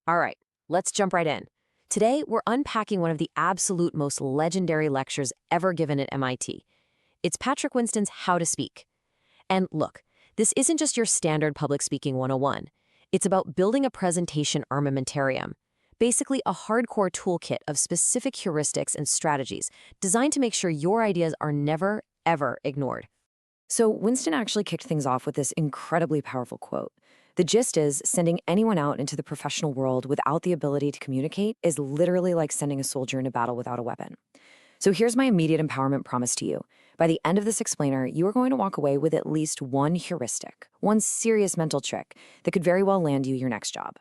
All right, let's jump right in. Today, we're unpacking one of the absolute most legendary lectures ever given at MIT. It's Patrick Winston's How to Speak. And look, this isn't just your standard public speaking 101. It's about building a presentation armamentarium, basically a hardcore toolkit of specific heuristics and strategies designed to make sure your ideas are never, ever ignored. So Winston actually kicked things off with this incredibly powerful quote. The gist is, sending anyone out into the professional world without the ability to communicate is literally like sending a soldier into battle without a weapon. So here's my immediate empowerment promise to you. By the end of this explainer, you are going to walk away with at least one heuristic, one serious mental trick that could very well land you your next job.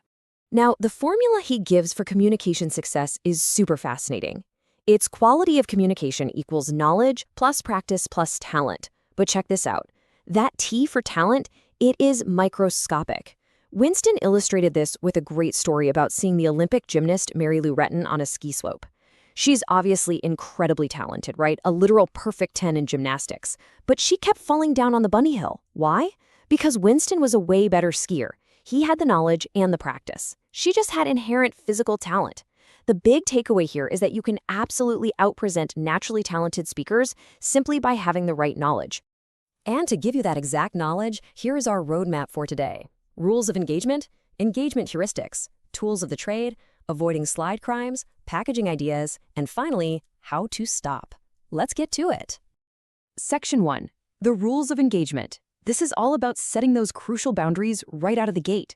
Now, the formula he gives for communication success is super fascinating. It's quality of communication equals knowledge plus practice plus talent. But check this out. That T for talent, it is microscopic. Winston illustrated this with a great story about seeing the Olympic gymnast Mary Lou Retton on a ski slope. She's obviously incredibly talented, right? A literal perfect 10 in gymnastics. But she kept falling down on the bunny hill. Why? Because Winston was a way better skier. He had the knowledge and the practice. She just had inherent physical talent. The big takeaway here is that you can absolutely outpresent naturally talented speakers simply by having the right knowledge. And to give you that exact knowledge, here is our roadmap for today. Rules of engagement, engagement heuristics, tools of the trade, avoiding slide crimes, packaging ideas, and finally, how to stop. Let's get to it. Section 1. The rules of engagement. This is all about setting those crucial boundaries right out of the gate.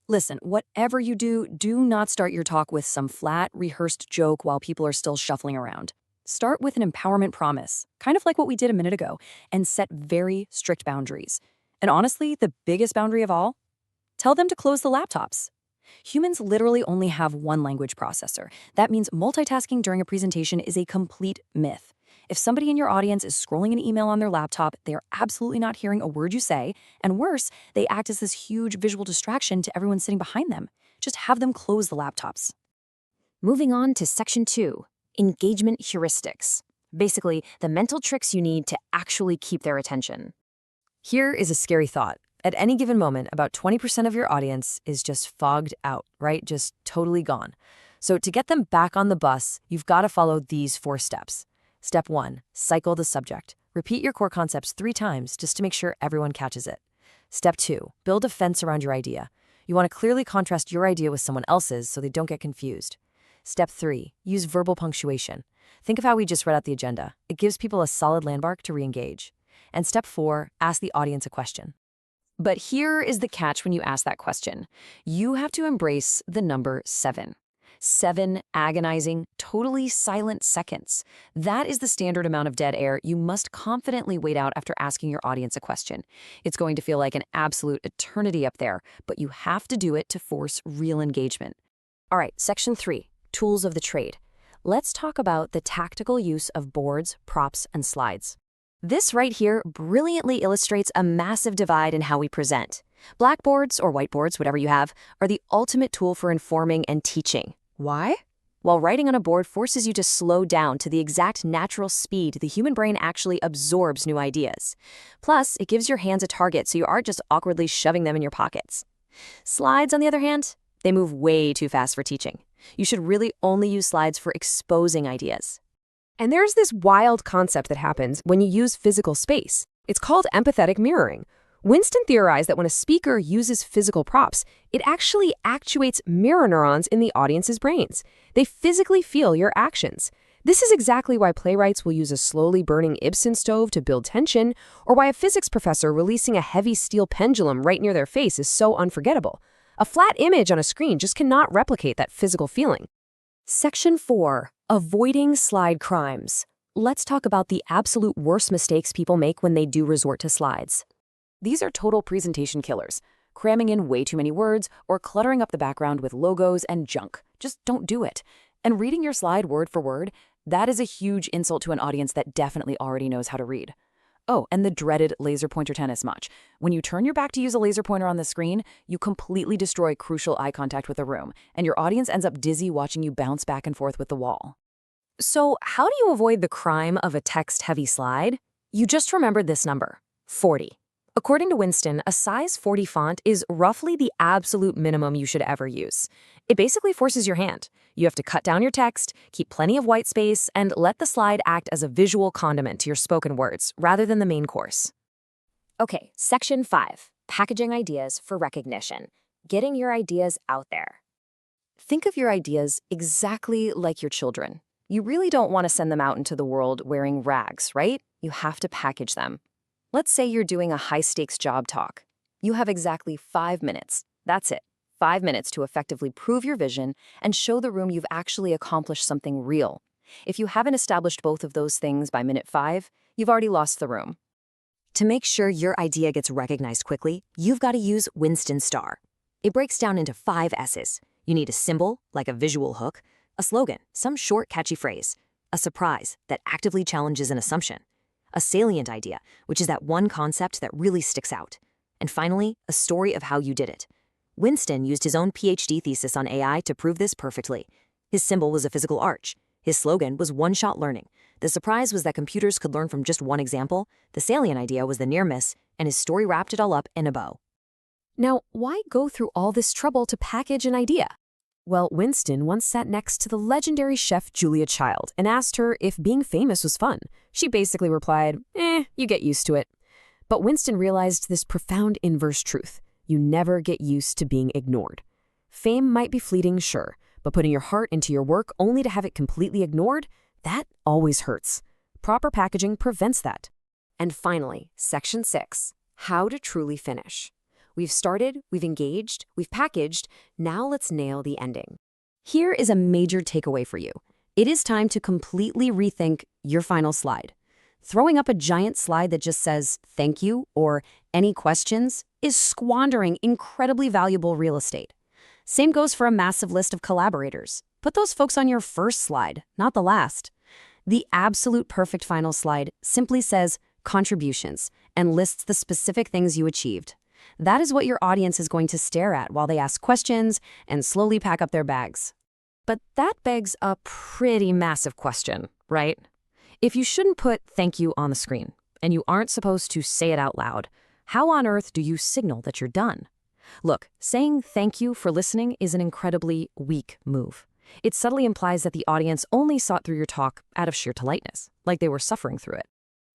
Listen, whatever you do, do not start your talk with some flat, rehearsed joke while people are still shuffling around. Start with an empowerment promise, kind of like what we did a minute ago, and set very strict boundaries. And honestly, the biggest boundary of all? Tell them to close the laptops. Humans literally only have one language processor. That means multitasking during a presentation is a complete myth. If somebody in your audience is scrolling an email on their laptop, they are absolutely not hearing a word you say, and worse, they act as this huge visual distraction to everyone sitting behind them. Just have them close the laptops. Moving on to Section 2, engagement heuristics. Basically, the mental tricks you need to actually keep their attention. Here is a scary thought. At any given moment, about 20% of your audience is just fogged out, right? Just totally gone. So to get them back on the bus, you've got to follow these 4 steps. Step 1, cycle the subject. Repeat your core concepts 3 times just to make sure everyone catches it. Step 2, build a fence around your idea. You want to clearly contrast your idea with someone else's so they don't get confused. Step 3, use verbal punctuation. Think of how we just read out the agenda. It gives people a solid landmark to re-engage. And Step 4, ask the audience a question. But here is the catch when you ask that question. You have to embrace the number 7. 7 agonizing, totally silent seconds. That is the standard amount of dead air you must confidently wait out after asking your audience a question. It's going to feel like an absolute eternity up there, but you have to do it to force real engagement. All right, Section 3, tools of the trade. Let's talk about the tactical use of boards, props, and slides. This right here brilliantly illustrates a massive divide in how we present. Blackboards, or whiteboards, whatever you have, are the ultimate tool for informing and teaching. Why? Well, writing on a board forces you to slow down to the exact natural speed the human brain actually absorbs new ideas. Plus, it gives your hands a target so you aren't just awkwardly shoving them in your pockets. Slides, on the other hand, they move way too fast for teaching. You should really only use slides for exposing ideas. And there's this wild concept that happens when you use physical space. It's called empathetic mirroring. Winston theorized that when a speaker uses physical props, it actually actuates mirror neurons in the audience's brains. They physically feel your actions. This is exactly why playwrights will use a slowly burning Ibsen stove to build tension, or why a physics professor releasing a heavy steel pendulum right near their face is so unforgettable. A flat image on a screen just cannot replicate that physical feeling. Section 4, avoiding slide crimes. Let's talk about the absolute worst mistakes people make when they do resort to slides. These are total presentation killers, cramming in way too many words or cluttering up the background with logos and junk. Just don't do it. And reading your slide word for word, that is a huge insult to an audience that definitely already knows how to read. Oh, and the dreaded laser pointer tennis match. When you turn your back to use a laser pointer on the screen, you completely destroy crucial eye contact with the room, and your audience ends up dizzy watching you bounce back and forth with the wall. So how do you avoid the crime of a text-heavy slide? You just remembered this number, 40. According to Winston, a size 40 font is roughly the absolute minimum you should ever use. It basically forces your hand. You have to cut down your text, keep plenty of white space, and let the slide act as a visual condiment to your spoken words rather than the main course. Okay, Section 5, Packaging Ideas for Recognition. Getting your ideas out there. Think of your ideas exactly like your children. You really don't want to send them out into the world wearing rags, right? You have to package them. Let's say you're doing a high-stakes job talk. You have exactly 5 minutes. That's it. 5 minutes to effectively prove your vision and show the room you've actually accomplished something real. If you haven't established both of those things by minute 5, you've already lost the room. To make sure your idea gets recognized quickly, you've got to use Winston STAR. It breaks down into 5 S's. You need a symbol, like a visual hook, a slogan, some short, catchy phrase, a surprise that actively challenges an assumption, a salient idea, which is that one concept that really sticks out, and finally, a story of how you did it. Winston used his own PhD thesis on AI to prove this perfectly. His symbol was a physical arch. His slogan was one-shot learning. The surprise was that computers could learn from just one example. The salient idea was the near miss, and his story wrapped it all up in a bow. Now, why go through all this trouble to package an idea? Well, Winston once sat next to the legendary chef Julia Child and asked her if being famous was fun. She basically replied, you get used to it. But Winston realized this profound inverse truth. You never get used to being ignored. Fame might be fleeting, sure, but putting your heart into your work only to have it completely ignored, that always hurts. Proper packaging prevents that. And finally, Section 6, How to Truly Finish. We've started, we've engaged, we've packaged, now let's nail the ending. Here is a major takeaway for you. It is time to completely rethink your final slide. Throwing up a giant slide that just says, thank you, or any questions, is squandering incredibly valuable real estate. Same goes for a massive list of collaborators. Put those folks on your first slide, not the last. The absolute perfect final slide simply says, contributions, and lists the specific things you achieved. That is what your audience is going to stare at while they ask questions and slowly pack up their bags. But that begs a pretty massive question, right? If you shouldn't put thank you on the screen, and you aren't supposed to say it out loud, how on earth do you signal that you're done? Look, saying thank you for listening is an incredibly weak move. It subtly implies that the audience only sought through your talk out of sheer politeness, like they were suffering through it.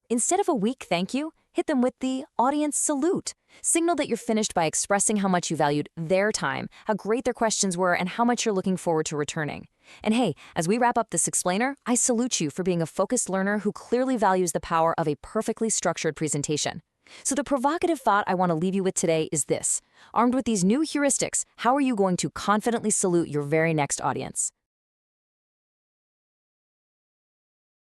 Instead of a weak thank you, hit them with the audience salute. Signal that you're finished by expressing how much you valued their time, how great their questions were, and how much you're looking forward to returning. And hey, as we wrap up this explainer, I salute you for being a focused learner who clearly values the power of a perfectly structured presentation. So the provocative thought I want to leave you with today is this. Armed with these new heuristics, how are you going to confidently salute your very next audience?